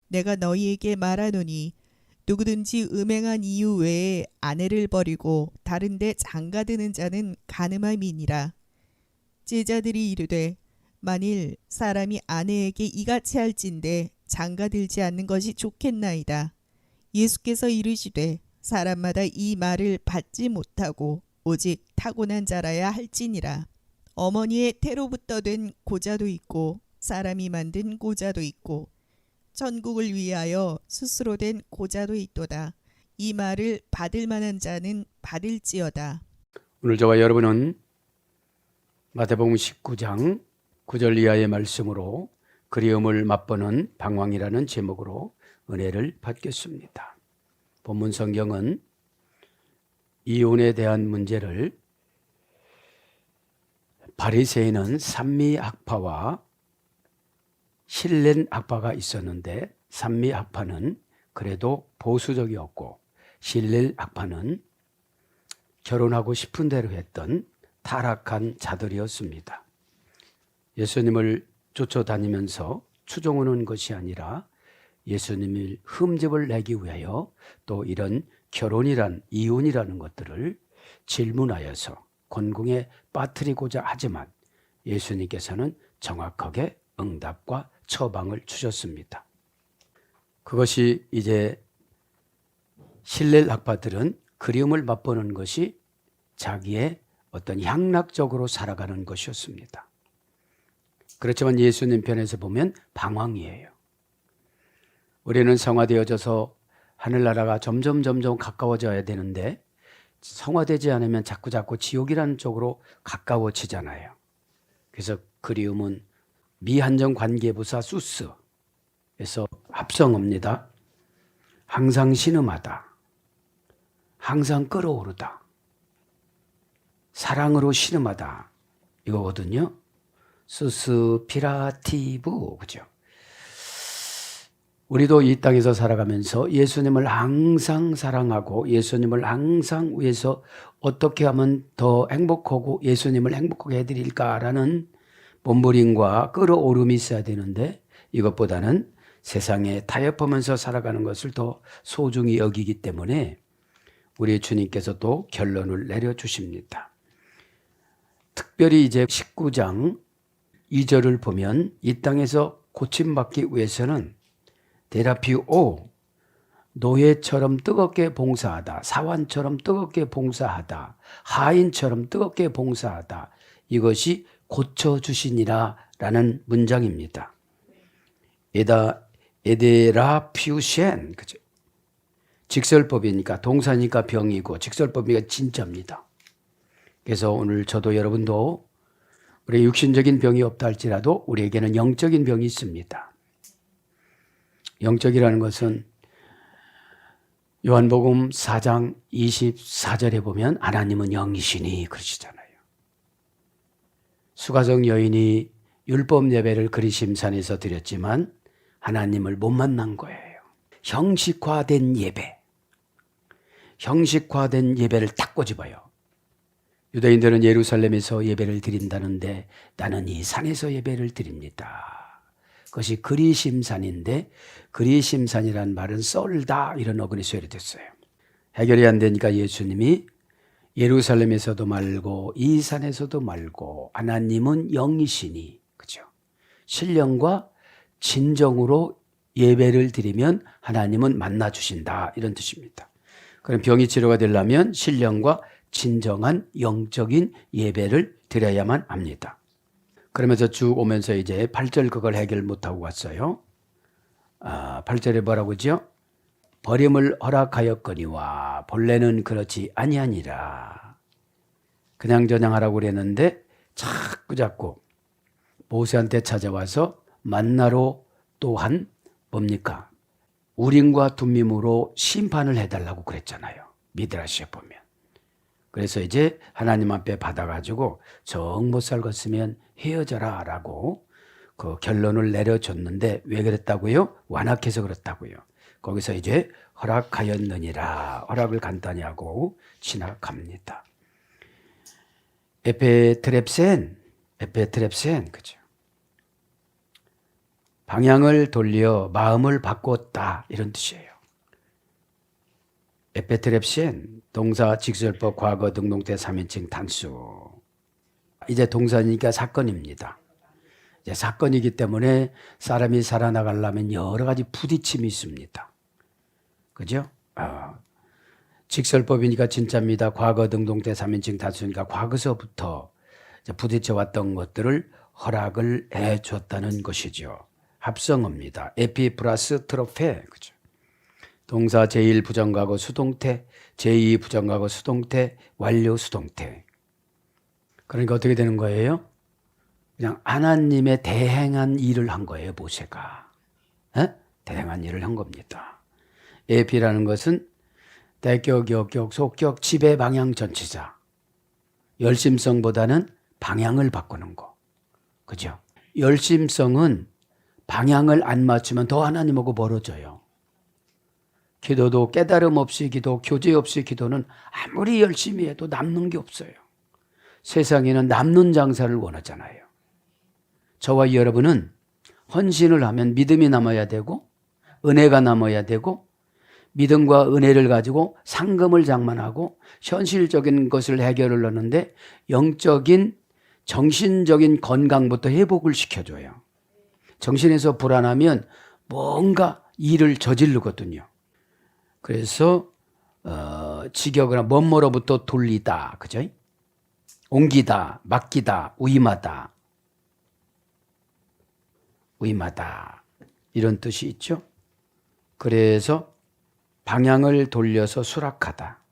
내가 너희에게 말하노니 누구든지 음행한 이유 외에 아내를 버리고 다른 데 장가드는 자는 간음함이니라. 제자들이 이르되 만일 사람이 아내에게 이같이 할진대 장가들지 않는 것이 좋겠나이다. 예수께서 이르시되 사람마다 이 말을 받지 못하고 오직 타고난 자라야 할지니라. 어머니의 태로부터 된 고자도 있고 사람이 만든 고자도 있고 천국을 위하여 스스로 된 고자도 있도다. 이 말을 받을 만한 자는 받을지어다. 오늘 저와 여러분은 마태복음 19장 9절 이하의 말씀으로 그리움을 맛보는 방황이라는 제목으로 은혜를 받겠습니다. 본문 성경은 이혼에 대한 문제를 바리새인은 산미학파와 실렌학파가 있었는데 산미학파는 그래도 보수적이었고 실렌학파는 결혼하고 싶은 대로 했던 타락한 자들이었습니다. 예수님을 쫓아다니면서 추종하는 것이 아니라 예수님을 흠집을 내기 위하여 또 이런 결혼이란 이혼이라는 것들을 질문하여서 곤궁에 빠뜨리고자 하지만 예수님께서는 정확하게 응답과 처방을 주셨습니다. 그것이 이제 실렐학파들은 그리움을 맛보는 것이 자기의 어떤 향락적으로 살아가는 것이었습니다. 그렇지만 예수님 편에서 보면 방황이에요. 우리는 성화되어져서 하늘나라가 점점 가까워져야 되는데 성화되지 않으면 자꾸 지옥이라는 쪽으로 가까워지잖아요. 그래서 그리움은 미한정 관계부사 수스에서 합성어입니다. 항상 신음하다, 항상 끌어오르다, 사랑으로 신음하다 이거거든요. 수스피라티브, 그죠? 우리도 이 땅에서 살아가면서 예수님을 항상 사랑하고 예수님을 항상 위해서 어떻게 하면 더 행복하고 예수님을 행복하게 해드릴까라는 몸부림과 끌어오름이 있어야 되는데 이것보다는 세상에 타협하면서 살아가는 것을 더 소중히 여기기 때문에 우리 주님께서도 결론을 내려주십니다. 특별히 이제 19장 2절을 보면 이 땅에서 고침받기 위해서는 데라피오, 노예처럼 뜨겁게 봉사하다, 사환처럼 뜨겁게 봉사하다, 하인처럼 뜨겁게 봉사하다, 이것이 고쳐주시니라 라는 문장입니다. 에데라피우셴, 그죠? 직설법이니까 동사니까 병이고 직설법이니까 진짜입니다. 그래서 오늘 저도 여러분도 우리 육신적인 병이 없다 할지라도 우리에게는 영적인 병이 있습니다. 영적이라는 것은 요한복음 4장 24절에 보면 하나님은 영이시니 그러시잖아요. 수가성 여인이 율법 예배를 그리심산에서 드렸지만 하나님을 못 만난 거예요. 형식화된 예배. 형식화된 예배를 딱 꼬집어요. 유대인들은 예루살렘에서 예배를 드린다는데 나는 이 산에서 예배를 드립니다. 그것이 그리심산인데 그리심산이란 말은 썰다 이런 어근이 쇠리됐어요. 해결이 안 되니까 예수님이 예루살렘에서도 말고 이 산에서도 말고 하나님은 영이시니, 그죠? 신령과 진정으로 예배를 드리면 하나님은 만나 주신다 이런 뜻입니다. 그럼 병이 치료가 되려면 신령과 진정한 영적인 예배를 드려야만 합니다. 그러면서 쭉 오면서 이제 8절 그걸 해결 못하고 왔어요. 8절에 뭐라고 하죠? 버림을 허락하였거니와 본래는 그렇지 아니하니라. 그냥저냥 하라고 그랬는데 자꾸 모세한테 찾아와서 만나로 또한 뭡니까? 우림과 둠밈으로 심판을 해달라고 그랬잖아요. 미드라시에 보면. 그래서 이제 하나님 앞에 받아가지고 정 못 살겠으면 헤어져라 라고 그 결론을 내려줬는데 왜 그랬다고요? 완악해서 그렇다고요. 거기서 이제 허락하였느니라 허락을 간단히 하고 지나갑니다. 에페트랩센 그죠? 방향을 돌려 마음을 바꿨다 이런 뜻이에요. 에페트랩시엔 동사 직설법 과거 등동태 3인칭 단수. 이제 동사니까 사건입니다. 이제 사건이기 때문에 사람이 살아나가려면 여러 가지 부딪힘이 있습니다. 그죠? 직설법이니까 진짜입니다. 과거 등동태 3인칭 단수니까 과거서부터 부딪혀왔던 것들을 허락을 해줬다는 것이죠. 합성어입니다. 에피 플러스 트로페. 그죠? 동사 제1 부정과거 수동태, 제2 부정과거 수동태, 완료 수동태. 그러니까 어떻게 되는 거예요? 그냥 하나님의 대행한 일을 한 거예요, 모세가. 대행한 일을 한 겁니다. 에피라는 것은 대격, 역격, 속격, 지배, 방향, 전치사. 열심성보다는 방향을 바꾸는 거. 그죠? 열심성은 방향을 안 맞추면 더 하나님하고 멀어져요. 기도도 깨달음 없이 기도, 교제 없이 기도는 아무리 열심히 해도 남는 게 없어요. 세상에는 남는 장사를 원하잖아요. 저와 여러분은 헌신을 하면 믿음이 남아야 되고 은혜가 남아야 되고 믿음과 은혜를 가지고 상금을 장만하고 현실적인 것을 해결을 하는데 영적인 정신적인 건강부터 회복을 시켜줘요. 정신에서 불안하면 뭔가 일을 저지르거든요. 그래서 직역이나 뭐뭐로부터 돌리다, 그죠? 옮기다, 맡기다, 위임하다, 위임하다 이런 뜻이 있죠. 그래서 방향을 돌려서 수락하다,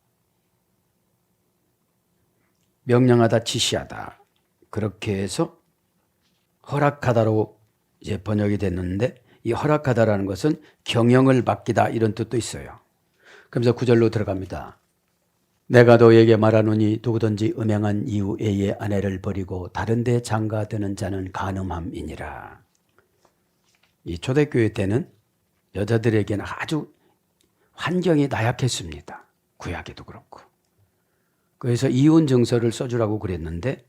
명령하다, 지시하다 그렇게 해서 허락하다로 이제 번역이 됐는데 이 허락하다라는 것은 경영을 맡기다 이런 뜻도 있어요. 그러면서 9절로 들어갑니다. 내가 너에게 말하노니 누구든지 음행한 이후에 아내를 버리고 다른 데 장가드는 자는 간음함이니라. 이 초대교회 때는 여자들에게는 아주 환경이 나약했습니다. 구약에도 그렇고. 그래서 이혼 증서를 써주라고 그랬는데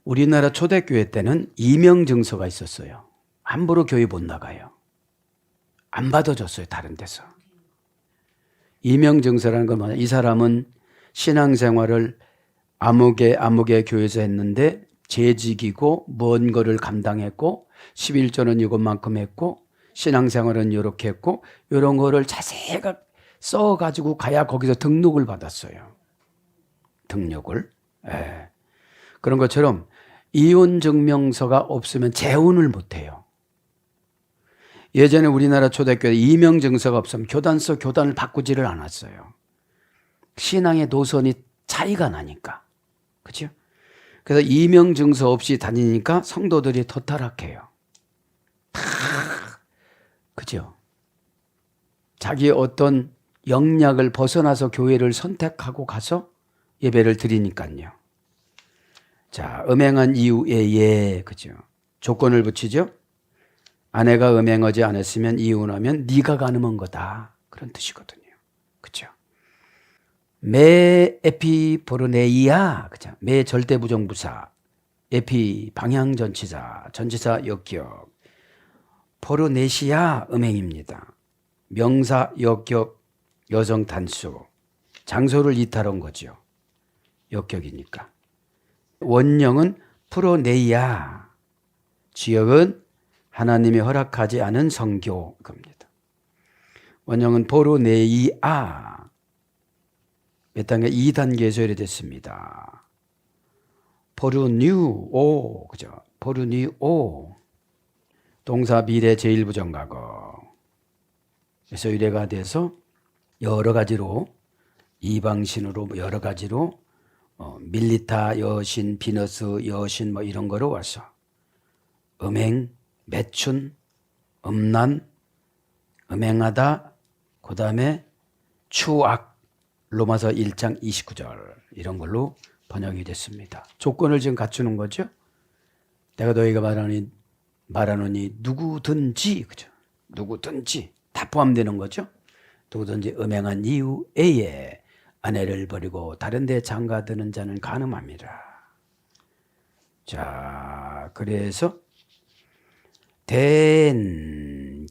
우리나라 초대교회 때는 이명 증서가 있었어요. 함부로 교회 못 나가요. 안 받아줬어요, 다른 데서. 이명 증서라는 건 뭐냐? 이 사람은 신앙생활을 아무개 교회에서 했는데 재직이고 먼 거를 감당했고 11조는 이것만큼 했고 신앙생활은 이렇게 했고 이런 거를 자세히 써가지고 가야 거기서 등록을 받았어요. 등록을. 예. 그런 것처럼 이혼 증명서가 없으면 재혼을 못해요. 예전에 우리나라 초대교회 이명 증서가 없으면 교단서 교단을 바꾸지를 않았어요. 신앙의 노선이 차이가 나니까. 그렇죠? 그래서 이명 증서 없이 다니니까 성도들이 더 타락해요. 그죠? 자기의 어떤 영역을 벗어나서 교회를 선택하고 가서 예배를 드리니까요. 자, 음행한 이후에 그죠? 조건을 붙이죠. 아내가 음행하지 않았으면 이혼하면 네가 간음한 거다. 그런 뜻이거든요. 그죠? 매 에피보르네이아, 그죠? 매 절대부정부사, 에피 방향전치사, 전치사 역격, 포르네시아 음행입니다. 명사 역격 여성 단수, 장소를 이탈한 거죠. 역격이니까. 원형은 프로네이아, 지역은 하나님이 허락하지 않은 성교 겁니다. 원형은 포르네이아, 몇 단계? 2단계에서 이래됐습니다. 포르뉴오, 그죠? 포르뉴오, 동사 미래 제1부정과거. 그래서 이래가 돼서 여러 가지로 이방신으로 여러 가지로 밀리타 여신, 비너스 여신 뭐 이런 거로 와서 음행, 매춘, 음란, 음행하다, 그 다음에 추악, 로마서 1장 29절 이런 걸로 번역이 됐습니다. 조건을 지금 갖추는 거죠. 내가 너희가 말하노니 누구든지, 그죠? 누구든지 다 포함되는 거죠. 누구든지 음행한 이후에 아내를 버리고 다른 데 장가드는 자는 간음함이라. 자, 그래서 된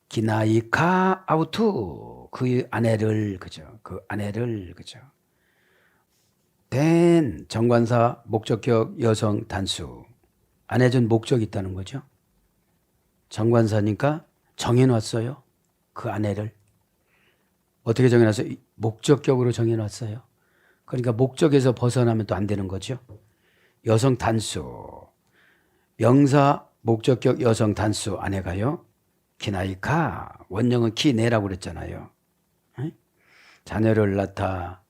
기나이카 아우투 그 아내를 그죠. 그 아내를 그죠. 된 정관사 목적격 여성 단수 아내 준 목적이 있다는 거죠. 정관사니까 정해놨어요. 그 아내를 어떻게 정해놨어요? 목적격으로 정해놨어요. 그러니까 목적에서 벗어나면 또 안 되는 거죠. 여성 단수 명사 목적격 여성 단수 아내가요. 기나이카 원형은 기내라고 그랬잖아요. 에? 자녀를 낳다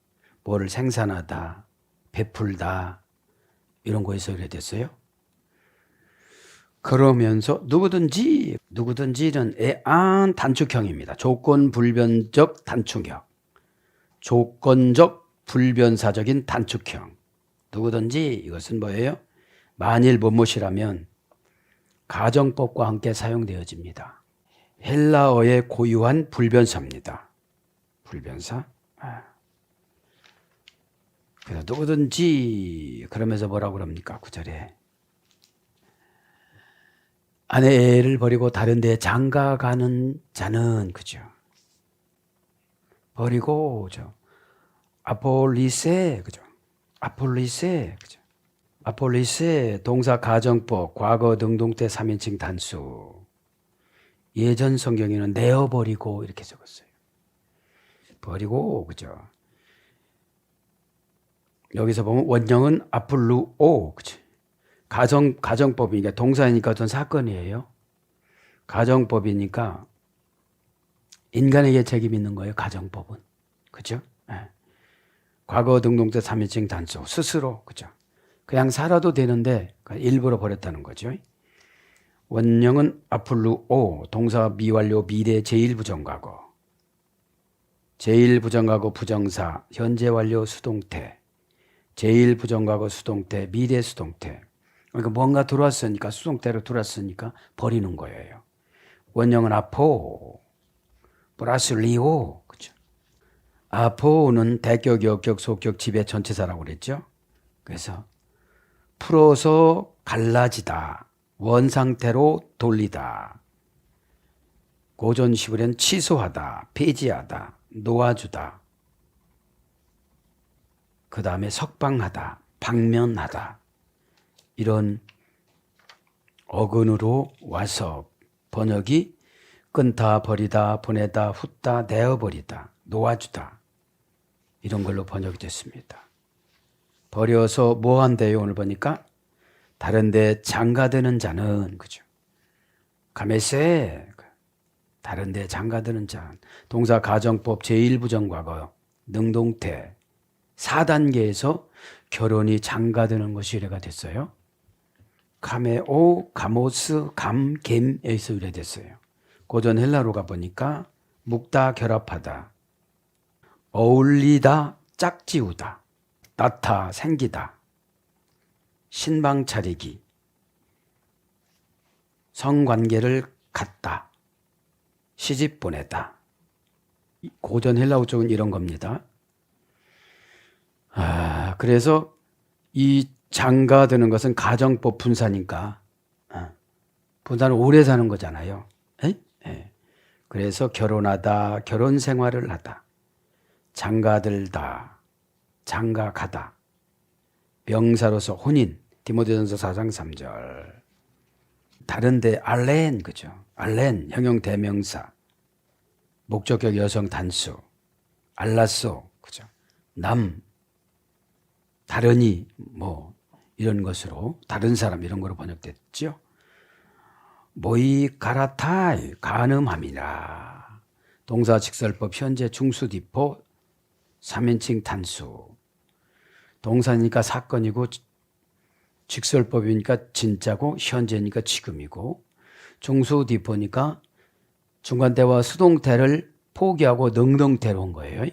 뭐를 생산하다 베풀다 이런 거에서 그래 됐어요. 그러면서 누구든지는 애안 단축형입니다. 조건 불변적 단축형. 조건적 불변사적인 단축형. 누구든지 이것은 뭐예요? 만일 무엇이라면 가정법과 함께 사용되어집니다. 헬라어의 고유한 불변사입니다. 불변사. 그래서 누구든지 그러면서 뭐라고 그럽니까? 9절에 아내를 버리고 다른 데 장가가는 자는 그죠. 버리고 아폴리세 그죠. 아폴리세 그죠. 아폴리세 동사 가정법 과거 능동태 3인칭 단수 예전 성경에는 내어버리고 이렇게 적었어요. 버리고 그죠. 여기서 보면 원형은 아플루오 그죠. 가정법이니까 동사이니까 어떤 사건이에요. 가정법이니까 인간에게 책임이 있는 거예요. 가정법은. 그죠? 네. 과거 등동태 3인칭 단수 스스로 그죠? 그냥 살아도 되는데 일부러 버렸다는 거죠. 원형은 아플루오 동사 미완료 미래 제1부정과거 제1부정과거 부정사 현재 완료 수동태 제1부정과거 수동태 미래 수동태 그러니까 뭔가 들어왔으니까 수동태로 들어왔으니까 버리는 거예요. 원형은 아포 플러스 리오 그죠? 아포는 대격, 역격, 속격, 지배 전체사라고 그랬죠. 그래서 풀어서 갈라지다, 원상태로 돌리다, 고전 시부len 취소하다, 폐지하다, 놓아주다, 그 다음에 석방하다, 방면하다 이런 어근으로 와서 번역이 끊다, 버리다, 보내다, 훗다, 내어버리다, 놓아주다 이런 걸로 번역이 됐습니다. 버려서 뭐 한대요? 오늘 보니까 다른 데 장가드는 자는 그죠? 가메세 다른 데 장가드는 자 동사 가정법 제1부정과거 능동태 4단계에서 결혼이 장가드는 것이 의뢰가 됐어요. 카메오, 가모스, 감, 겜 여기서 의뢰됐어요. 고전 헬라로 가보니까 묵다, 결합하다, 어울리다, 짝지우다, 낳다, 생기다, 신방 차리기, 성관계를 갖다, 시집 보내다. 고전 헬라어 쪽은 이런 겁니다. 그래서 이 장가드는 것은 가정법 분사니까 분사는 오래 사는 거잖아요. 그래서 결혼하다, 결혼 생활을 하다, 장가들다, 장가가다, 명사로서 혼인, 디모데전서 4장 3절. 다른데 알렌 그죠? 알렌 형용 대명사, 목적격 여성 단수, 알라소 그죠? 남, 다른이 뭐 이런 것으로 다른 사람 이런 거로 번역됐죠. 모이 가라타이 간음함이라 동사 직설법 현재 중수디포 3인칭 단수 동사니까 사건이고 직설법이니까 진짜고 현재니까 지금이고 중수디포니까 중간태와 수동태를 포기하고 능동태로 온 거예요.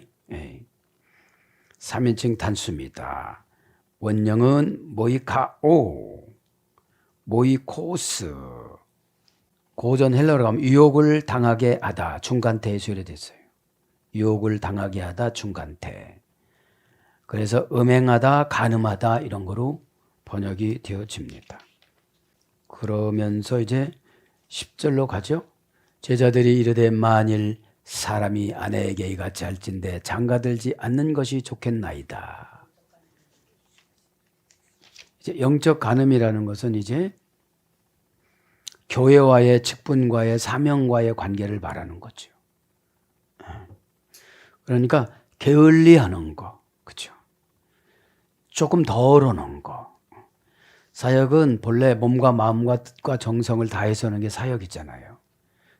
3인칭 단수입니다. 원형은 모이카오, 모이코스. 고전 헬라어로 가면 유혹을 당하게 하다. 중간태에 수요됐어요. 유혹을 당하게 하다. 중간태. 그래서 음행하다, 간음하다 이런 거로 번역이 되어집니다. 그러면서 이제 10절로 가죠. 제자들이 이르되 만일 사람이 아내에게 이같이 할진대 장가들지 않는 것이 좋겠나이다. 이제 영적 간음이라는 것은 이제 교회와의 직분과의 사명과의 관계를 말하는 거죠. 그러니까 게을리하는 거, 그렇죠? 조금 덜어놓은 거. 사역은 본래 몸과 마음과 뜻과 정성을 다해서 하는 게 사역이잖아요.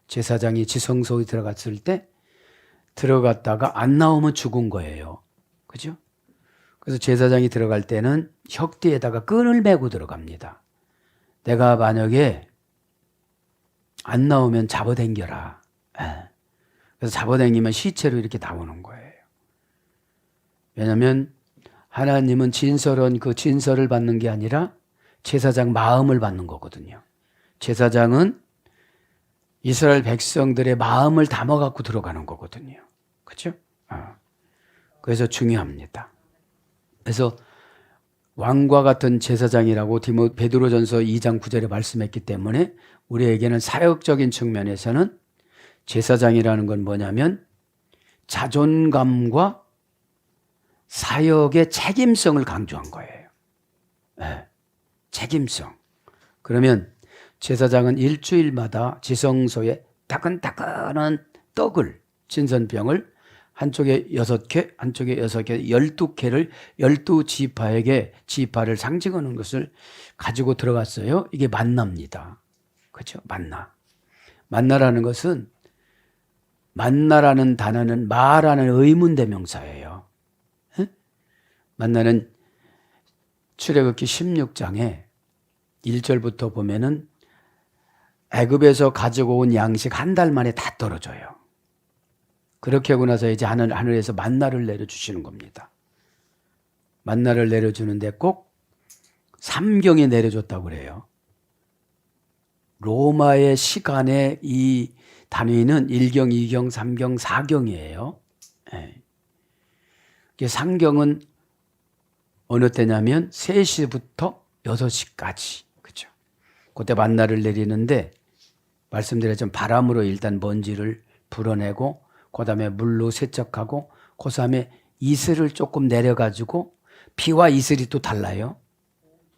제사장이 지성소에 들어갔을 때 들어갔다가 안 나오면 죽은 거예요. 그죠? 그래서 제사장이 들어갈 때는 혁띠에다가 끈을 매고 들어갑니다. 내가 만약에 안 나오면 잡아당겨라. 그래서 잡아당기면 시체로 이렇게 나오는 거예요. 왜냐하면 하나님은 진설은 그 진설을 받는 게 아니라 제사장 마음을 받는 거거든요. 제사장은 이스라엘 백성들의 마음을 담아갖고 들어가는 거거든요. 그렇죠? 그래서 중요합니다. 그래서 왕과 같은 제사장이라고 베드로전서 2장 9절에 말씀했기 때문에 우리에게는 사역적인 측면에서는 제사장이라는 건 뭐냐면 자존감과 사역의 책임성을 강조한 거예요. 네. 책임성. 그러면 제사장은 일주일마다 지성소에 따끈따끈한 떡을, 진선병을 한쪽에 6개, 한쪽에 6개, 12개를 12지파에게 지파를 상징하는 것을 가지고 들어갔어요. 이게 만나입니다. 그렇죠? 만나. 만나라는 것은 만나라는 단어는 마라는 의문대명사예요. 만나는 출애굽기 16장에 1절부터 보면은 애굽에서 가지고 온 양식 한 달 만에 다 떨어져요. 그렇게 하고 나서 이제 하늘에서 만나를 내려주시는 겁니다. 만나를 내려주는데 꼭 3경에 내려줬다고 그래요. 로마의 시간에 이 단위는 1경, 2경, 3경, 4경이에요. 상경은 어느 때냐면 3시부터 6시까지. 그죠? 그때 만나를 내리는데 말씀드렸지만 바람으로 일단 먼지를 불어내고 그 다음에 물로 세척하고 그 다음에 이슬을 조금 내려가지고 비와 이슬이 또 달라요.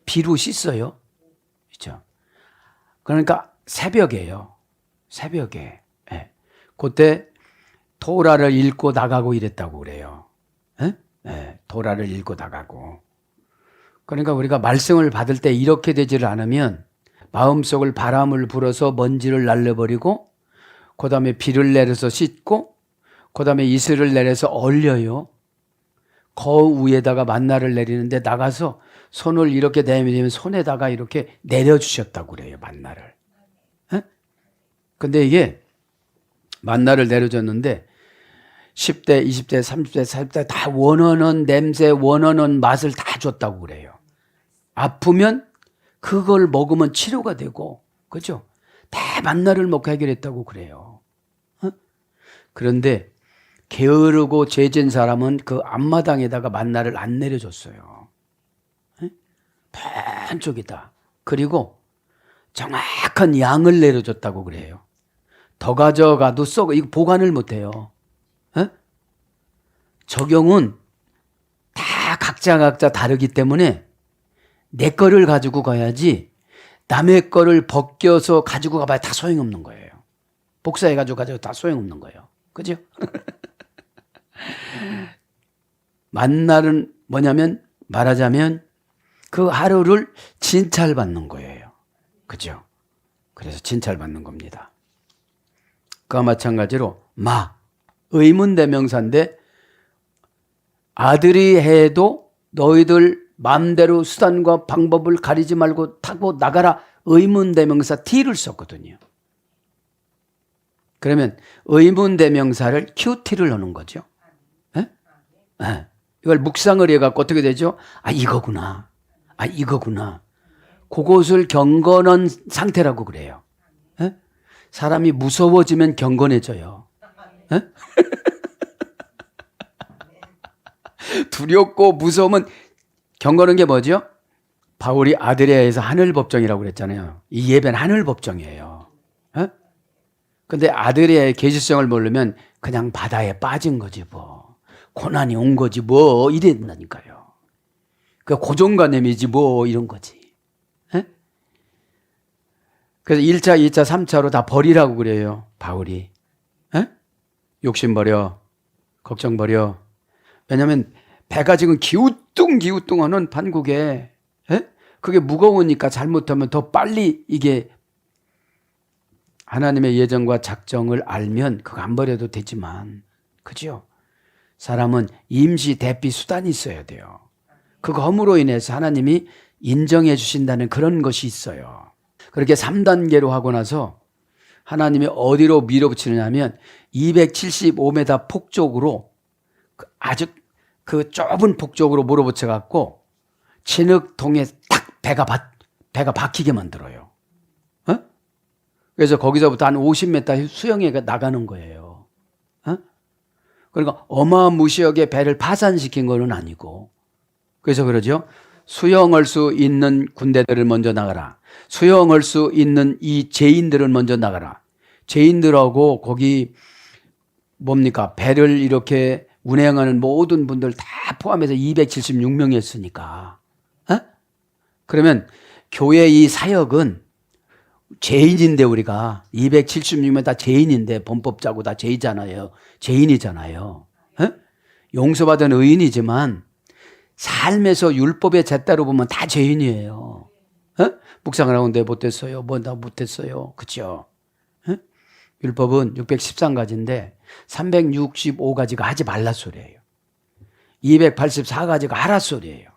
비로 씻어요. 그죠? 그러니까 새벽에요. 새벽에. 예. 그때 토라를 읽고 나가고 이랬다고 그래요. 예? 예. 토라를 읽고 나가고. 그러니까 우리가 말씀을 받을 때 이렇게 되지를 않으면 마음속을 바람을 불어서 먼지를 날려버리고 그 다음에 비를 내려서 씻고 그 다음에 이슬을 내려서 얼려요. 그 위에다가 만나를 내리는데 나가서 손을 이렇게 내밀면 손에다가 이렇게 내려주셨다고 그래요. 만나를. 근데 이게 만나를 내려줬는데 10대, 20대, 30대, 40대 다 원하는 냄새, 원하는 맛을 다 줬다고 그래요. 아프면 그걸 먹으면 치료가 되고, 그죠? 다 만나를 먹고 해결했다고 그래요. 그런데 게으르고 죄진 사람은 그 앞마당에다가 만나를 안 내려줬어요. 반쪽이다. 그리고 정확한 양을 내려줬다고 그래요. 더 가져가도 썩어. 이거 보관을 못해요. 적용은 다 각자 다르기 때문에 내 거를 가지고 가야지 남의 거를 벗겨서 가지고 가봐야 다 소용없는 거예요. 복사해가지고 가져도 다 소용없는 거예요. 그죠? 만날은 뭐냐면 말하자면 그 하루를 진찰받는 거예요. 그죠? 그래서 진찰받는 겁니다. 그와 마찬가지로 의문대명사인데 아들이 해도 너희들 마음대로 수단과 방법을 가리지 말고 타고 나가라 의문대명사 T를 썼거든요. 그러면 의문대명사를 QT를 넣는 거죠. 이걸 묵상을 해갖고 어떻게 되죠? 이거구나. 이거구나. 그것을 경건한 상태라고 그래요. 사람이 무서워지면 경건해져요. 두렵고 무서우면 경건한 게 뭐죠? 바울이 아드레아에서 하늘 법정이라고 그랬잖아요. 이 예배는 하늘 법정이에요. 근데 아들의 계시성을 모르면 그냥 바다에 빠진 거지 뭐. 고난이 온 거지 뭐 이랬다니까요. 그 고정관념이지 뭐 이런 거지. 에? 그래서 1차, 2차, 3차로 다 버리라고 그래요. 바울이. 에? 욕심 버려. 걱정 버려. 왜냐하면 배가 지금 기우뚱기우뚱하는 판국에 그게 무거우니까 잘못하면 더 빨리 이게 하나님의 예정과 작정을 알면 그거 안 버려도 되지만 그죠? 사람은 임시 대피 수단이 있어야 돼요. 그거함으로 인해서 하나님이 인정해 주신다는 그런 것이 있어요. 그렇게 3단계로 하고 나서 하나님이 어디로 밀어붙이느냐 하면 275m 폭 쪽으로 아주 그 좁은 폭 쪽으로 몰아붙여 갖고 진흙통에 딱 배가 박히게 만들어요. 어? 그래서 거기서부터 한 50m 수영에 나가는 거예요. 어? 그러니까 어마무시하게 배를 파산시킨 거는 아니고 그래서 그러죠. 수영할 수 있는 군대들을 먼저 나가라. 수영할 수 있는 이 죄인들은 먼저 나가라. 죄인들하고 거기 뭡니까? 배를 이렇게 운행하는 모든 분들 다 포함해서 276명이었으니까. 어? 그러면 교회 이 사역은 죄인인데 우리가 276명 다 죄인인데 범법자고 다 죄인이잖아요. 죄인이잖아요. 어? 용서받은 의인이지만 삶에서 율법의 잣대로 보면 다 죄인이에요. 어? 묵상을 하고 내 못했어요. 뭐 나 못했어요. 그죠? 어? 율법은 613가지인데 365가지가 하지 말라 소리예요. 284가지가 하라 소리예요.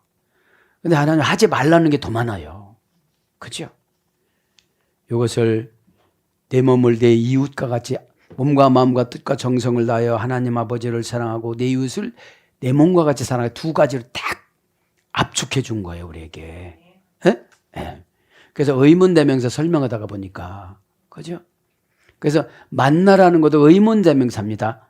근데 하나님 하지 말라는 게 더 많아요. 그죠? 이것을 내 몸을 내 이웃과 같이 몸과 마음과 뜻과 정성을 다하여 하나님 아버지를 사랑하고 내 이웃을 내 몸과 같이 사랑하고 두 가지를 딱 압축해 준 거예요, 우리에게. 예? 예. 그래서 의문대명사 설명하다가 보니까, 그죠? 그래서 만나라는 것도 의문대명사입니다.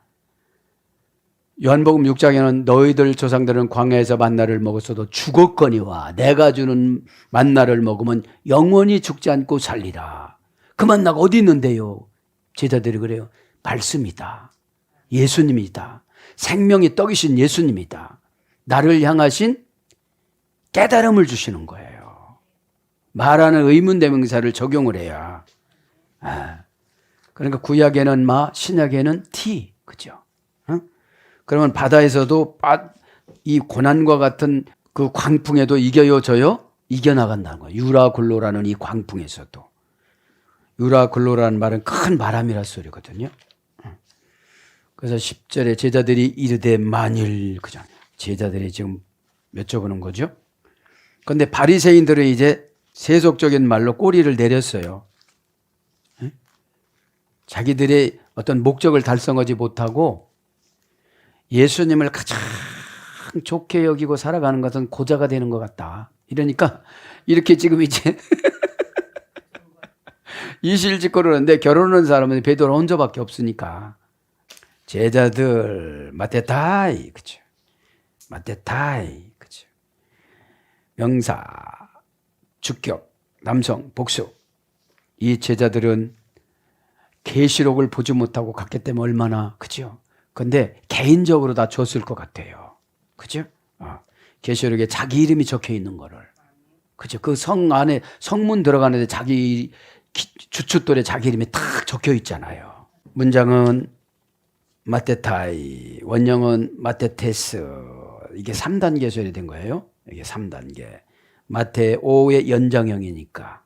요한복음 6장에는 너희들 조상들은 광야에서 만나를 먹었어도 죽었거니와 내가 주는 만나를 먹으면 영원히 죽지 않고 살리라. 그 만나가 어디 있는데요? 제자들이 그래요. 말씀이다. 예수님이다. 생명의 떡이신 예수님이다. 나를 향하신 깨달음을 주시는 거예요. 말하는 의문대명사를 적용을 해야. 그러니까 구약에는 마, 신약에는 티. 그죠? 그러면 바다에서도 이 고난과 같은 그 광풍에도 이겨요, 져요? 이겨나간다는 거예요. 유라굴로라는 이 광풍에서도. 유라굴로라는 말은 큰 바람이라 소리거든요. 그래서 10절에 제자들이 이르되 만일, 그죠? 제자들이 지금 여쭤보는 거죠. 그런데 바리새인들은 이제 세속적인 말로 꼬리를 내렸어요. 자기들의 어떤 목적을 달성하지 못하고 예수님을 가장 좋게 여기고 살아가는 것은 고자가 되는 것 같다. 이러니까 이렇게 지금 이제 이실직고를 하는데 결혼하는 사람은 베드로 혼자밖에 없으니까 제자들 마테타이, 그죠? 마테타이, 그죠? 명사, 주격, 남성, 복수. 이 제자들은 계시록을 보지 못하고 갔기 때문에 얼마나, 그죠? 근데 개인적으로 다 줬을 것 같아요. 그죠? 계시록에 자기 이름이 적혀 있는 거를. 그죠? 그 성 안에, 성문 들어가는데 자기 주춧돌에 자기 이름이 탁 적혀 있잖아요. 문장은 마테타이, 원형은 마테테스. 이게 3단계 소리 된 거예요. 이게 3단계. 마테오의 연장형이니까.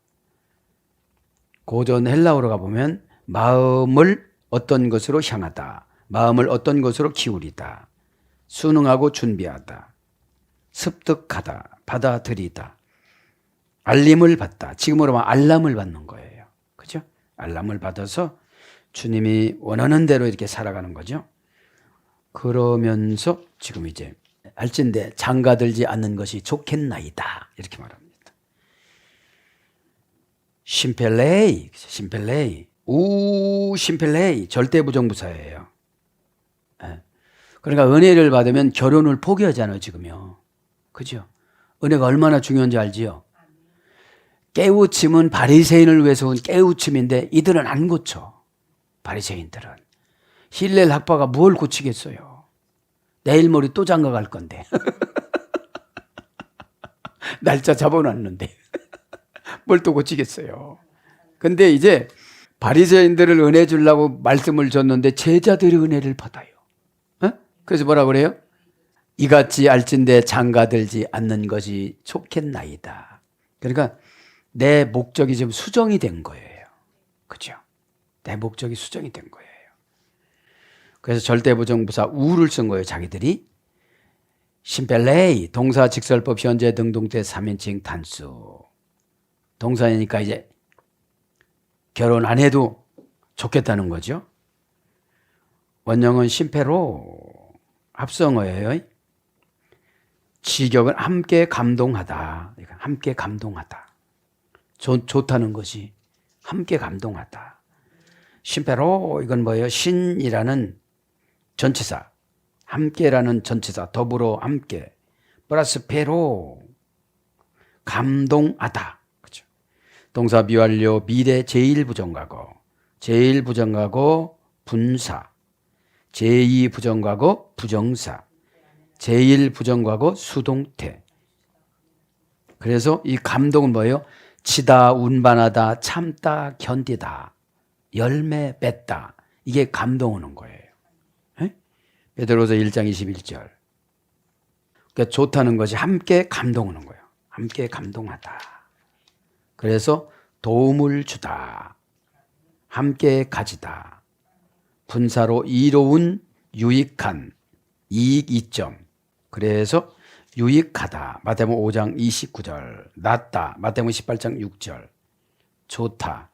고전 헬라어로 가보면 마음을 어떤 것으로 향하다. 마음을 어떤 것으로 기울이다. 순응하고 준비하다. 습득하다. 받아들이다. 알림을 받다. 지금으로 말하면 알람을 받는 거예요. 그죠? 알람을 받아서 주님이 원하는 대로 이렇게 살아가는 거죠. 그러면서 지금 이제 알진대 장가들지 않는 것이 좋겠나이다. 이렇게 말합니다. 심펠레이, 심펠레이, 심펠레이, 절대 부정부사예요. 그러니까 은혜를 받으면 결혼을 포기하잖아요, 지금요. 그죠? 은혜가 얼마나 중요한지 알지요? 깨우침은 바리새인을 위해서 온 깨우침인데 이들은 안 고쳐. 바리새인들은. 힐렐 학파가 뭘 고치겠어요? 내일 머리 또 장가 갈 건데. 날짜 잡아놨는데. 뭘 또 고치겠어요? 근데 이제 바리새인들을 은혜 주려고 말씀을 줬는데 제자들이 은혜를 받아요. 어? 그래서 뭐라 그래요? 이같이 알진대 장가들지 않는 것이 좋겠나이다. 그러니까 내 목적이 지금 수정이 된 거예요. 그죠? 내 목적이 수정이 된 거예요. 그래서 절대부정부사 우를 쓴 거예요. 자기들이. 심펠레이 동사 직설법 현재 등동태 3인칭 단수. 동사니까 이제 결혼 안 해도 좋겠다는 거죠. 원형은 심페로 합성어예요. 직역은 함께 감동하다. 그러니까 함께 감동하다. 좋다는 것이 함께 감동하다. 심페로 이건 뭐예요? 신이라는 전치사, 함께라는 전치사, 더불어 함께 플러스 페로 감동하다. 그렇죠? 동사 미완료 미래 제1부정과거, 제1부정과거 분사, 제2부정과거 부정사, 제1부정과거 수동태. 그래서 이 감동은 뭐예요? 치다, 운반하다, 참다, 견디다, 열매 맺다. 이게 감동 오는 거예요. 베드로서 1장 21절. 그러니까 좋다는 것이 함께 감동 오는 거예요. 함께 감동하다. 그래서 도움을 주다. 함께 가지다. 분사로 이로운 유익한 이익 이점. 그래서 유익하다. 마태복음 5장 29절. 낫다. 마태복음 18장 6절. 좋다.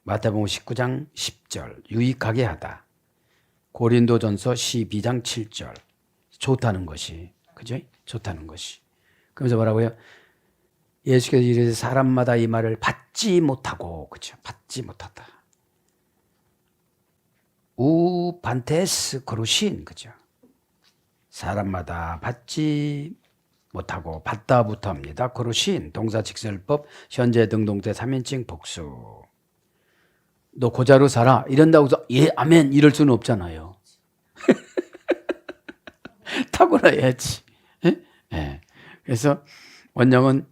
마태복음 19장 10절. 유익하게 하다. 고린도전서 12장 7절. 좋다는 것이. 그죠? 좋다는 것이. 그러면서 뭐라고요? 예수께서 이르시되 사람마다 이 말을 받지 못하고, 그죠? 받지 못하다. 우 반테스 그루신, 그죠? 사람마다 받지 못하고 받다부터 합니다. 그루신 동사 직설법 현재 등동태 3인칭 복수. 너 고자로 살아 이런다고 해서 예 아멘 이럴 수는 없잖아요. 타고나야지. 예? 예. 그래서 원형은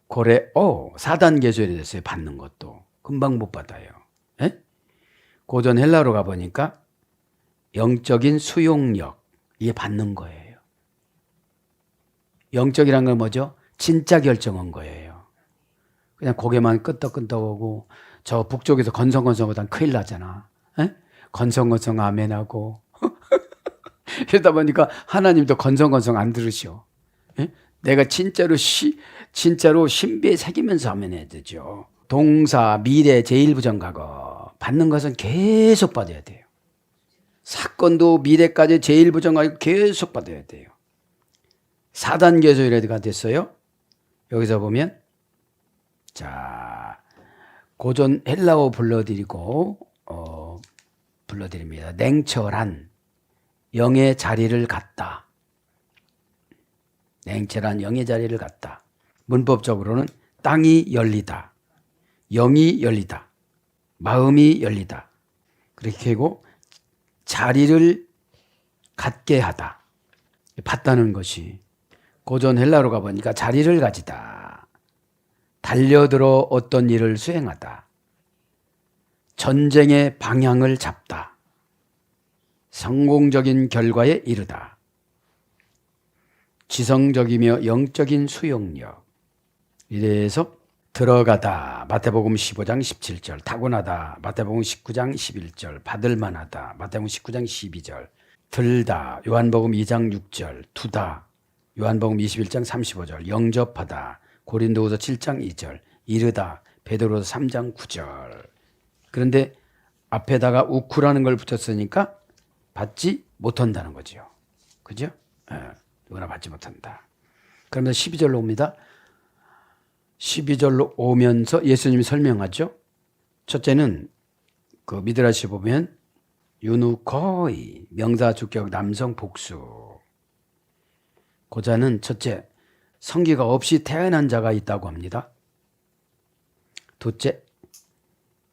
고래 4단계절이 됐어요. 받는 것도 금방 못 받아요. 예? 고전 헬라로 가보니까 영적인 수용력, 이게 받는 거예요. 영적이란 건 뭐죠? 진짜 결정한 거예요. 그냥 고개만 끄덕끄덕하고 저 북쪽에서 건성건성보단 큰일 나잖아. 에? 건성건성 아멘하고 이러다 보니까 하나님도 건성건성 안 들으셔. 에? 내가 진짜로 신비에 새기면서 아멘해야 되죠. 동사 미래 제1부정과거 받는 것은 계속 받아야 돼요. 사건도 미래까지 제1부정과거 계속 받아야 돼요. 4단계에서 이래가 됐어요. 여기서 보면 자 고전 헬라어 불러드립니다. 냉철한 영의 자리를 갖다. 냉철한 영의 자리를 갖다. 문법적으로는 땅이 열리다. 영이 열리다. 마음이 열리다. 그렇게 하고 자리를 갖게 하다. 받다는 것이 고전 헬라로 가보니까 자리를 가지다. 달려들어 어떤 일을 수행하다. 전쟁의 방향을 잡다. 성공적인 결과에 이르다. 지성적이며 영적인 수용력. 이래서 들어가다. 마태복음 15장 17절. 타고나다. 마태복음 19장 11절. 받을만하다. 마태복음 19장 12절. 들다. 요한복음 2장 6절. 두다. 요한복음 21장 35절. 영접하다. 고린도후서 7장 2절. 이르다. 베드로서 3장 9절. 그런데 앞에다가 우쿠라는 걸 붙였으니까 받지 못한다는 거죠. 그죠? 누구나 받지 못한다. 그러면 12절로 옵니다. 12절로 오면서 예수님이 설명하죠. 첫째는 그 미드라시 보면 유누코이 명사 주격 남성 복수. 고자는 첫째 성기가 없이 태어난 자가 있다고 합니다. 둘째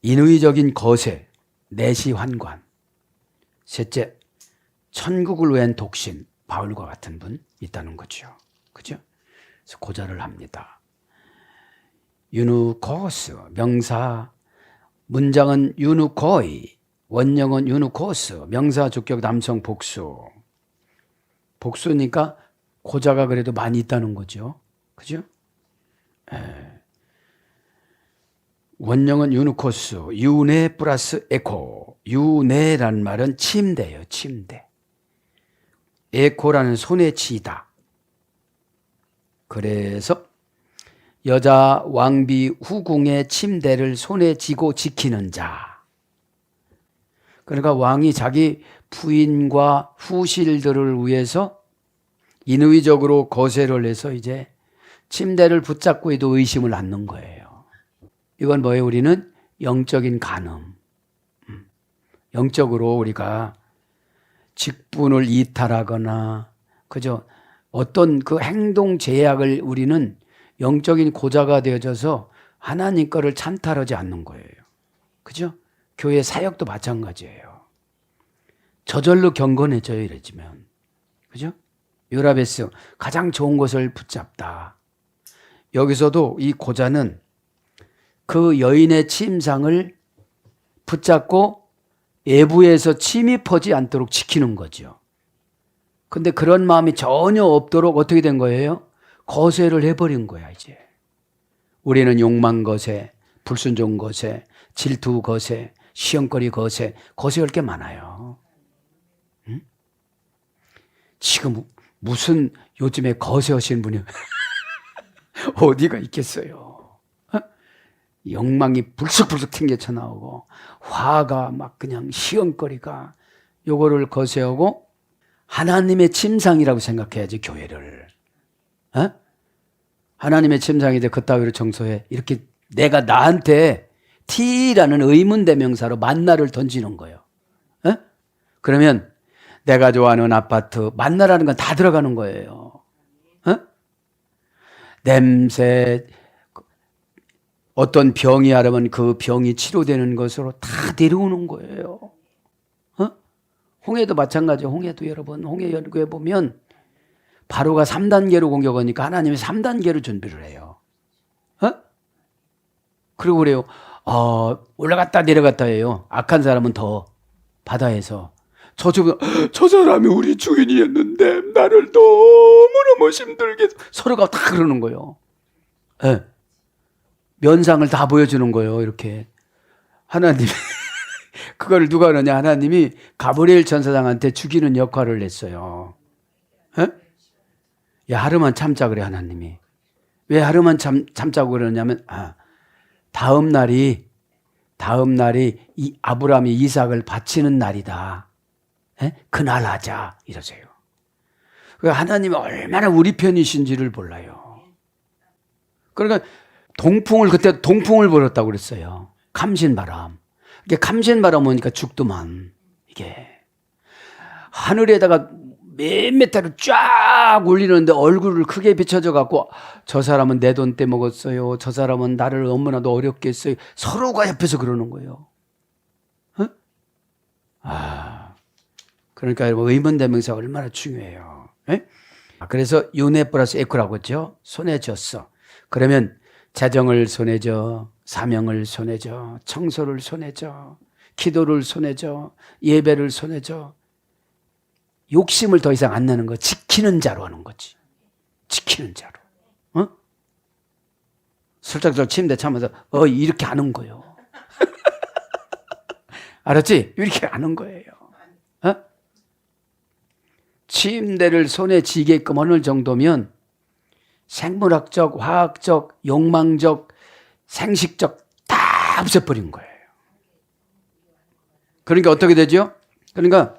인위적인 거세 내시환관. 셋째, 천국을 위한 독신. 바울과 같은 분 있다는 거죠. 그죠? 그래서 고자를 합니다. 유누코스, 명사, 문장은 유누코이, 원형은 유누코스, 명사 주격 남성 복수. 복수니까 고자가 그래도 많이 있다는 거죠. 그죠? 원형은 유누코스, 유네 플러스 에코. 유네라는 말은 침대예요, 침대. 에코라는 손에 쥐다. 그래서 여자 왕비 후궁의 침대를 손에 쥐고 지키는 자. 그러니까 왕이 자기 부인과 후실들을 위해서 인위적으로 거세를 해서 이제 침대를 붙잡고 해도 의심을 않는 거예요. 이건 뭐예요? 우리는 영적인 간음. 영적으로 우리가 직분을 이탈하거나, 그죠? 어떤 그 행동 제약을 우리는 영적인 고자가 되어져서 하나님 거를 찬탈하지 않는 거예요. 그죠? 교회 사역도 마찬가지예요. 저절로 경건해져요, 이러지면. 그죠? 요라베스, 가장 좋은 것을 붙잡다. 여기서도 이 고자는 그 여인의 침상을 붙잡고 외부에서 침입하지 않도록 지키는 거죠. 근데 그런 마음이 전혀 없도록 어떻게 된 거예요? 거세를 해버린 거야, 이제. 우리는 욕망 거세, 불순종 거세, 질투 거세, 시험거리 거세, 거세할 게 많아요. 응? 지금 무슨 요즘에 거세하시는 분이 어디가 있겠어요? 욕망이 불쑥불쑥 튕겨쳐 나오고 화가 막 그냥 시험거리가 요거를 거세하고 하나님의 침상이라고 생각해야지 교회를. 어? 하나님의 침상인데 그따위로 청소해. 이렇게 내가 나한테 T라는 의문대명사로 만나를 던지는 거예요. 어? 그러면 내가 좋아하는 아파트 만나라는 건 다 들어가는 거예요. 어? 냄새, 어떤 병이 하려면 그 병이 치료되는 것으로 다 데려오는 거예요. 어? 홍해도 마찬가지예요. 홍해도 여러분, 홍해 연구해 보면 바로가 3단계로 공격하니까 하나님이 3단계로 준비를 해요. 어? 그리고 그래요. 올라갔다 내려갔다 해요. 악한 사람은 더 바다에서 저 사람이 우리 주인이었는데 나를 너무너무 힘들게 서로가 다 그러는 거예요. 네. 면상을 다 보여주는 거예요. 이렇게 하나님이 그걸 누가 하느냐? 하나님이 가브리엘 천사장한테 죽이는 역할을 했어요. 에? 야, 하루만 참자 그래 하나님이. 왜 하루만 참자고 그러냐면 다음 날이 이 아브라함이 이삭을 바치는 날이다. 에? 그날 하자 이러세요. 하나님이 얼마나 우리 편이신지를 몰라요. 그러니까 그때 동풍을 불었다고 그랬어요. 감신바람. 이게 감신바람 오니까 죽더만. 이게 하늘에다가 몇몇 달을 쫙 올리는데 얼굴을 크게 비춰져 갖고 저 사람은 내 돈 떼먹었어요. 저 사람은 나를 너무나도 어렵게 했어요. 서로가 옆에서 그러는 거예요. 어? 그러니까 여러분 의문대명사가 얼마나 중요해요. 에? 그래서 유네 플러스 에코라고 했죠. 손에 쥐었어. 그러면 자정을 손에 쥐어, 사명을 손에 쥐어, 청소를 손에 쥐어, 기도를 손에 쥐어, 예배를 손에 쥐어. 욕심을 더 이상 안 내는 거 지키는 자로 하는 거지. 지키는 자로. 어? 슬쩍슬쩍 침대 참아서 이렇게 하는 거예요. 알았지? 이렇게 하는 거예요. 어? 침대를 손에 쥐게끔 어느 정도면 생물학적, 화학적, 욕망적, 생식적 다 없애버린 거예요. 그러니까 어떻게 되죠? 그러니까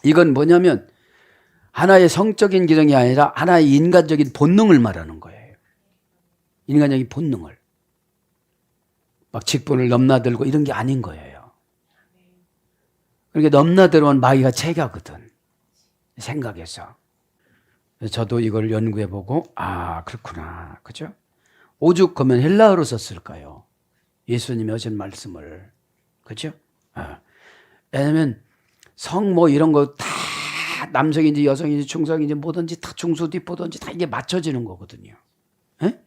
이건 뭐냐면 하나의 성적인 기능이 아니라 하나의 인간적인 본능을 말하는 거예요. 인간적인 본능을. 막 직분을 넘나들고 이런 게 아닌 거예요. 그러니까 넘나들면 마귀가 체가거든. 생각해서. 저도 이걸 연구해보고 그렇구나. 그죠? 오죽하면 헬라어로 썼을까요? 예수님이 하신 말씀을. 그죠? 왜냐면 성 뭐 이런 거 다 남성인지 여성인지 중성인지 뭐든지 다 중수뒷보든지 다 이게 맞춰지는 거거든요. 에?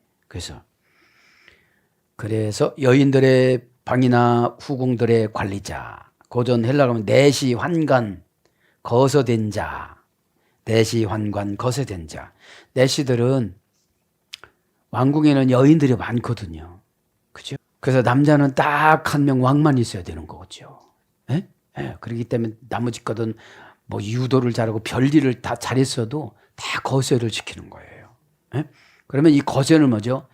그래서 여인들의 방이나 후궁들의 관리자, 고전 헬라 가면 내시 환관 거서된 자, 내시 환관 거서된 자. 내시들은 왕궁에는 여인들이 많거든요. 그죠? 그래서 남자는 딱 한 명 왕만 있어야 되는 거죠. 예? 예, 그렇기 때문에 나머지 거든 뭐 유도를 잘하고 별일을 다 잘했어도 다 거세를 시키는 거예요. 예? 그러면 이 거세는 뭐죠?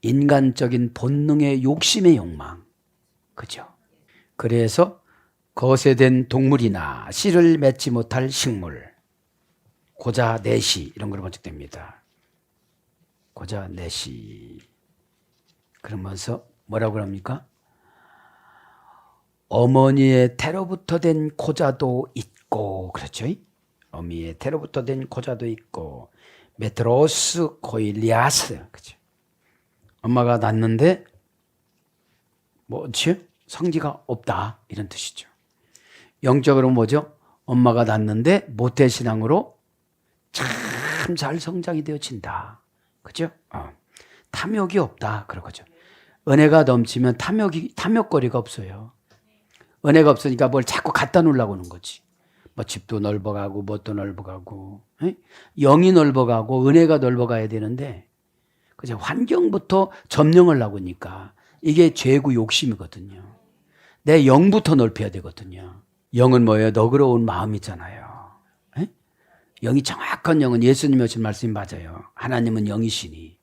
인간적인 본능의 욕심의 욕망. 그죠? 그래서 거세된 동물이나 씨를 맺지 못할 식물, 고자 내시 이런 걸로 번역됩니다. 고자 내시. 그러면서 뭐라고 합니까? 어머니의 태로부터 된 고자도 있고, 그렇죠? 어미의 태로부터 된 고자도 있고, 메트로스 코일리아스, 그죠? 엄마가 낳는데 뭐지? 성지가 없다 이런 뜻이죠. 영적으로 뭐죠? 엄마가 낳는데 모태신앙으로 참 잘 성장이 되어진다. 그죠? 탐욕이 없다. 그런 거죠. 은혜가 넘치면 탐욕거리가 없어요. 은혜가 없으니까 뭘 자꾸 갖다 놓으려고 하는 거지. 뭐 집도 넓어가고 뭣도 넓어가고, 영이 넓어가고 은혜가 넓어가야 되는데, 그죠? 환경부터 점령을 하고 하니까 이게 죄고 욕심이거든요. 내 영부터 넓혀야 되거든요. 영은 뭐예요? 너그러운 마음이잖아요. 영이 정확한 영은 예수님이 하신 말씀이 맞아요. 하나님은 영이시니.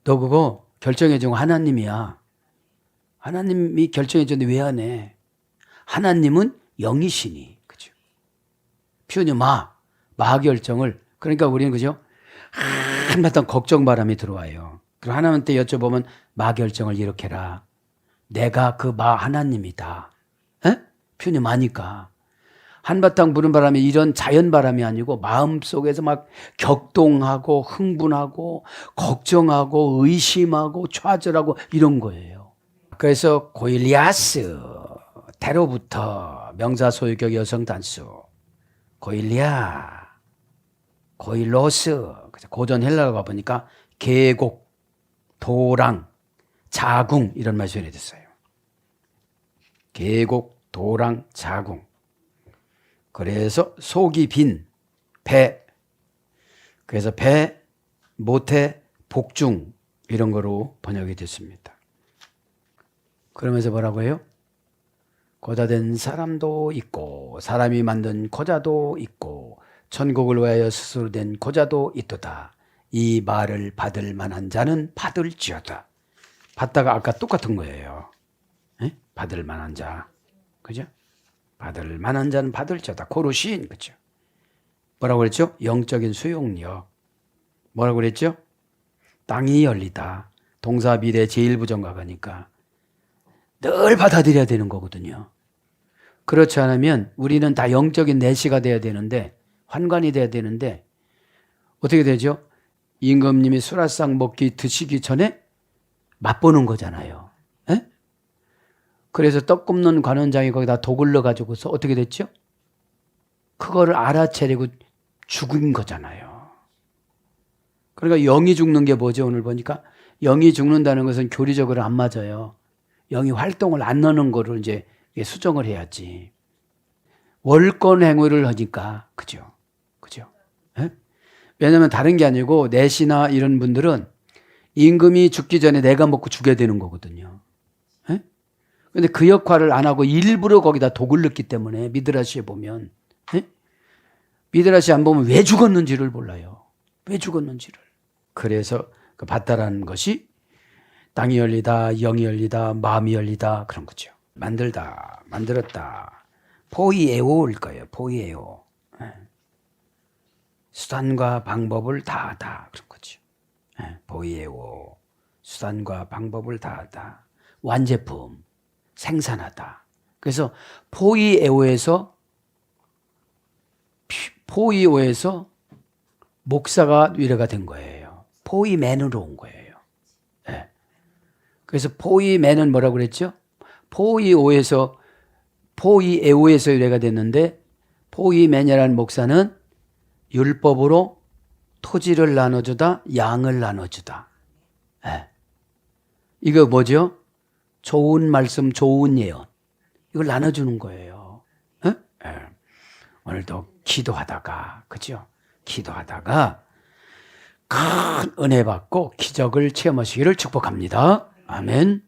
너 그거 결정해 준 하나님이야. 하나님이 결정해 줬는데 왜 안 해? 하나님은 영이시니. 그죠? 표현이 마 결정을. 그러니까 우리는 그죠? 한바탕 걱정 바람이 들어와요. 그리고 하나님한테 여쭤보면 마 결정을 이렇게 해라. 내가 그 마 하나님이다. 표현이 마니까. 한바탕 부는 바람이 이런 자연 바람이 아니고 마음속에서 막 격동하고 흥분하고 걱정하고 의심하고 좌절하고 이런 거예요. 그래서 고일리아스 태로부터 명사 소유격 여성 단수 고일리아 고일로스 고전 헬라어 가보니까 계곡 도랑 자궁 이런 말이 됐어요. 계곡 도랑 자궁. 그래서 속이 빈 배. 그래서 배, 모태, 복중 이런 거로 번역이 됐습니다. 그러면서 뭐라고 해요? 고자된 사람도 있고 사람이 만든 고자도 있고 천국을 위하여 스스로 된 고자도 있도다. 이 말을 받을 만한 자는 받을지어다. 받다가 아까 똑같은 거예요. 받을 만한 자. 그죠? 받을 만한 자는 받을지어다. 고르신. 그죠? 뭐라고 그랬죠? 영적인 수용력. 뭐라고 그랬죠? 땅이 열리다. 동사 미래 제1부정과 가니까 늘 받아들여야 되는 거거든요. 그렇지 않으면 우리는 다 영적인 내시가 돼야 되는데 환관이 돼야 되는데 어떻게 되죠? 임금님이 수라상 드시기 전에 맛보는 거잖아요. 그래서 떡 굽는 관원장이 거기다 독을 넣어가지고서 어떻게 됐죠? 그거를 알아채리고 죽은 거잖아요. 그러니까 영이 죽는 게 뭐죠? 오늘 보니까 영이 죽는다는 것은 교리적으로 안 맞아요. 영이 활동을 안 넣는 거를 이제 수정을 해야지. 월권 행위를 하니까 그죠? 그죠? 왜냐하면 다른 게 아니고 내시나 이런 분들은 임금이 죽기 전에 내가 먹고 죽여야 되는 거거든요. 근데 그 역할을 안 하고 일부러 거기다 독을 넣기 때문에 미드라시에 보면 미드라시 안 보면 왜 죽었는지를 몰라요. 왜 죽었는지를. 그래서 그 받다라는 것이 땅이 열리다, 영이 열리다, 마음이 열리다 그런 거죠. 만들다, 만들었다. 포이에오일 거예요. 포이에오. 수단과 방법을 다하다 그런 거죠. 포이에오. 수단과 방법을 다하다. 완제품. 생산하다. 그래서 포이에오에서 목사가 위례가 된 거예요. 포이맨으로 온 거예요. 그래서 포이맨은 뭐라고 그랬죠? 포이오에서 포이 에우에서 유래가 됐는데 포이 메냐라는 목사는 율법으로 토지를 나눠주다, 양을 나눠주다. 예. 이거 뭐죠? 좋은 말씀, 좋은 예언. 이걸 나눠주는 거예요. 예? 예. 오늘도 기도하다가, 그죠? 기도하다가 큰 은혜 받고 기적을 체험하시기를 축복합니다. 아멘.